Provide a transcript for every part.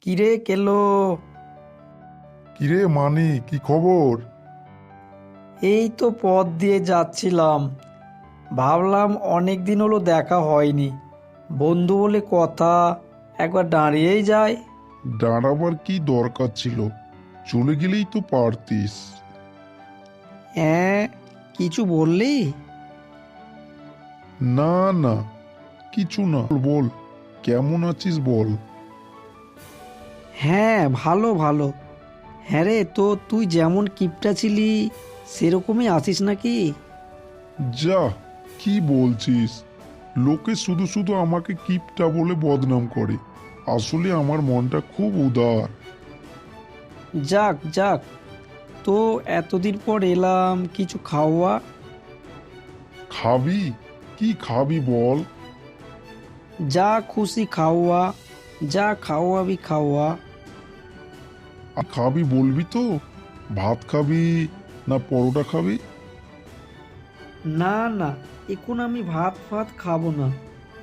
কিরে কেলো? কিরে মানি, কি খবর? এই তো পথ দিয়ে যাচ্ছিলাম, ভাবলাম অনেক দিন হলো দেখা হয়নি, বন্ধু বলে কথা, একবার দাঁড়িয়েই যায়। দাঁড়াবার কি দরকার ছিল? চলে গেলেই তো পারতিস। হ্যাঁ, কিছু বললি? না না, কিছু না। বল, কেমন আছিস বল। হ্যাঁ, ভালো ভালো। হ্যাঁ রে, তো তুই যেমন কিপটা ছিলি সেরকমই আছিস নাকি? যা, কি বলছিস? লোকে শুধু শুধু আমাকে কিপটা বলে বদনাম করে। আসলে আমার মনটা খুব উদার। যাক যাক, তো এতদিন পর এলাম, কিছু খাওয়া। খাবি? কি খাবি বল। যা খুশি খাওয়া, যা খাওয়াবি খাওয়া। আর খাবি বলবি তো? ভাত খাবি না পরোটা খাবি? না না, এখন আমি ভাত ফাত খাবো না।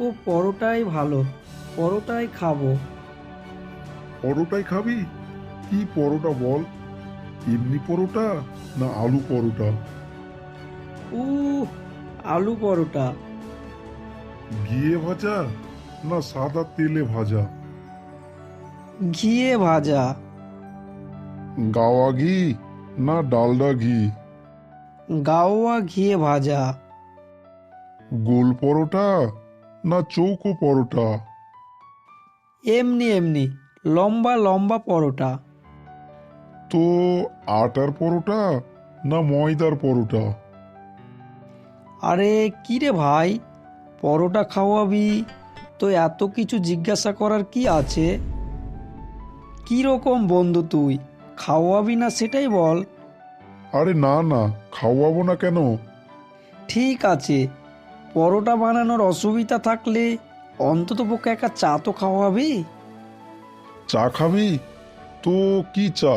ও পরোটাই ভালো, পরোটাই খাবো। পরোটাই খাবি? কি পরোটা বল? এমনি পরোটা না আলু পরোটা? উ, আলু পরোটা। ঘিয়ে ভাজা না সাদা তেলে ভাজা? ঘিয়ে ভাজা। গাওয়া ঘি না ডালডা ঘি? গাওয়া ঘিয়ে ভাজা। গোল পরোটা না চৌকো পরোটা? এমনি এমনি, লম্বা লম্বা পরোটা। তো আটার পরোটা না ময়দার পরোটা? আরে কি রে ভাই, পরোটা খাওয়াবি তো এত কিছু জিজ্ঞাসা করার কি আছে? কি রকম বন্ধু তুই, খাওয়াবি না সেটাই বল। আরে না না, খাওয়াবো না কেন? ঠিক আছে, পরোটা বানানোর অসুবিধা থাকলে অন্ততপক্ষে একটা চা তো খাওয়াবি। চা খাবি? তো কি চা?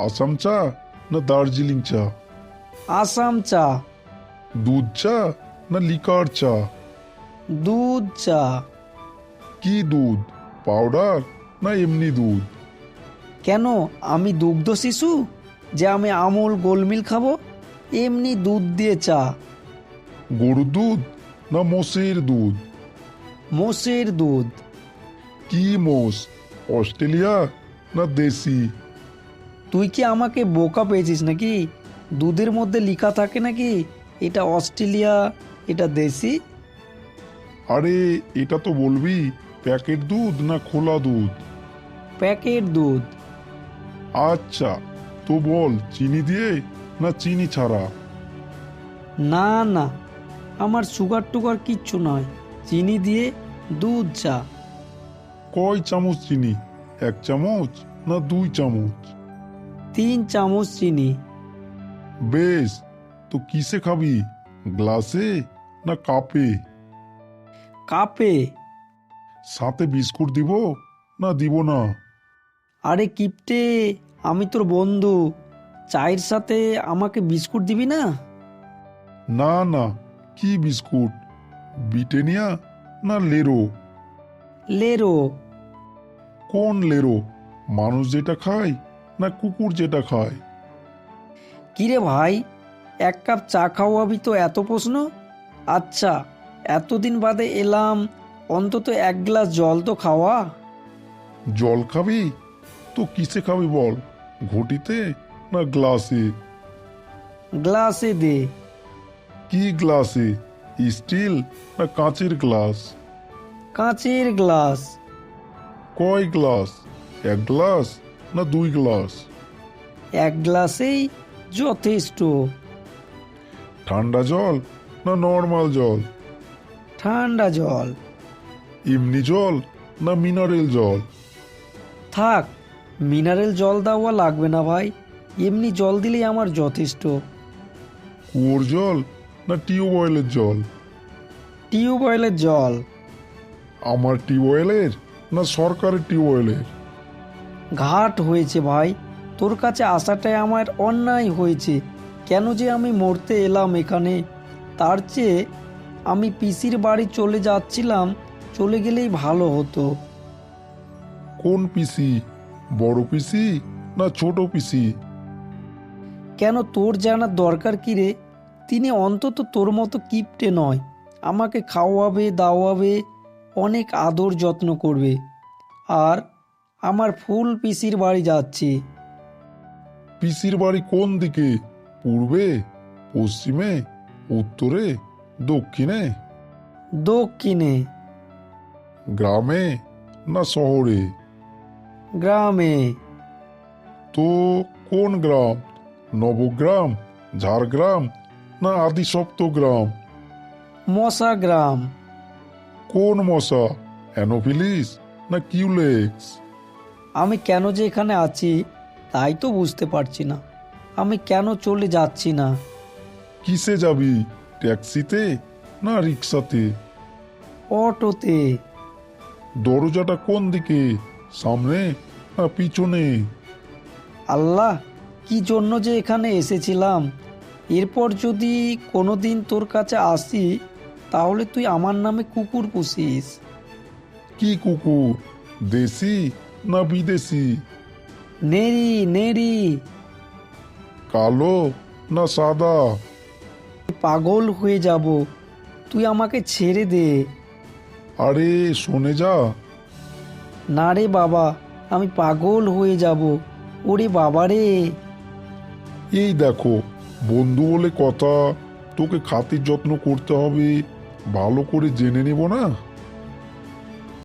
আসাম চা না দার্জিলিং চা? আসাম চা। দুধ চা না লিকার চা? দুধ চা। কি দুধ? পাউডার না এমনি দুধ? কেন, আমি দুগ্ধ শিশু যে আমি আমুল গোলমিল খাবো? এমনি দুধ দিয়ে চা। গরুর দুধ না মোষের দুধ? মোষের দুধ। কি মোষ? অস্ট্রেলিয়া না দেশি? তুই কি আমাকে বোকা পেয়েছিস নাকি? দুধের মধ্যে লেখা থাকে নাকি এটা অস্ট্রেলিয়া, এটা দেশি? আরে এটা তো বলবি প্যাকেট দুধ না খোলা দুধ? প্যাকেট দুধ। আচ্ছা, তো বল চিনি দিয়ে না চিনি ছাড়া? না না, আমার সুগার টুগার কিচ্ছু নয়, চিনি দিয়ে দুধ চা। কয় চামচ চিনি? এক চামচ না দুই চামচ? 3 চামচ চিনি। বেশ, তো কিসে খাবি? গ্লাসে না কাপে? কাপে। সাথে বিস্কুট দিব না দিব না? আরে কিপটে, আমি তোর বন্ধু, চায়ের সাথে আমাকে বিস্কুট দিবি না? না না, কি বিস্কুট? ব্রিটানিয়া না লেরো? লেরো। কোন লেরো? মানুষ যেটা খায় না কুকুর যেটা খায়? কিরে ভাই, 1 কাপ চা খাওয়াবি তো এত প্রশ্ন? আচ্ছা, এতদিন বাদে এলাম, অন্তত 1 গ্লাস জল তো খাওয়া। জল খাবি? তো কিসে খাবি বল? ঘটিতে না গ্লাসে? গ্লাসে দে। কি গ্লাসে? স্টিল না কাঁচের গ্লাস? কাঁচের গ্লাস। কয় গ্লাস? এক গ্লাস না দুই গ্লাস? 1 গ্লাসেই যথেষ্ট। ঠান্ডা জল না নর্মাল জল? ঠান্ডা জল। এমনি জল না মিনারেল জল? থাক, মিনারেল জল দেওয়া লাগবে না ভাই, এমনি জল দিলেই আমার যথেষ্ট। কুয়োর জল না টিউবওয়েলের জল? টিউবওয়েলের জল। আমার টিউবওয়েলের না সরকারের টিউবওয়েলের? ঘাট হয়েছে ভাই, তোর কাছে আসাটাই আমার অন্যায় হয়েছে। কেন যে আমি মরতে এলাম এখানে? তার চেয়ে আমি পিসির বাড়ি চলে যাচ্ছিলাম, চলে গেলেই ভালো হতো। কোন পিসি? বড় পিসি না ছোট পিসি? কেন, তোর জানার দরকার কি রে? তিনি অন্তত তোর মতো কিপটে নয়, আমাকে খাওয়াবে দাওয়াবে, অনেক আদর যত্ন করবে। আর আমার ফুল পিসির বাড়ি যাচ্ছি। পিসির বাড়ি কোন দিকে? পূর্বে, পশ্চিমে, উত্তরে, দক্ষিণে? দক্ষিণে। গ্রামে না শহরে? গ্রামে। তো কোন গ্রাম? নবগ্রাম, ঝাড়গ্রাম না আদি সপ্তগ্রাম? মশা গ্রাম। কোন মশা? অ্যানোফিলিস না কিউলেক্স? আমি কেন যে এখানে আছি তাই তো বুঝতে পারছি না। আমি কেন চলে যাচ্ছি না? কিসে যাবি? ট্যাক্সিতে না রিক্সাতে? অটোতে। দরজাটা কোন দিকে? সামনে না পিছনে? আল্লাহ, কি জন্য যে এখানে এসেছিলাম! এরপর যদি কোনো দিন তোর কাছে আসি তাহলে তুই আমার নামে কুকুর পুষিস। কি কুকুর? দেশি না বিদেশি? নেড়ি নেড়ি। কালো না সাদা? পাগল হয়ে যাব, তুই আমাকে ছেড়ে দে। আরে শোনে যা। না রে বাবা, আমি পাগল হয়ে যাব। ওরে বাবা রে! এই দেখো, বন্ধু বলে কথা, তোকে খাতির যত্ন করতে হবে, ভালো করে জেনে নেব না?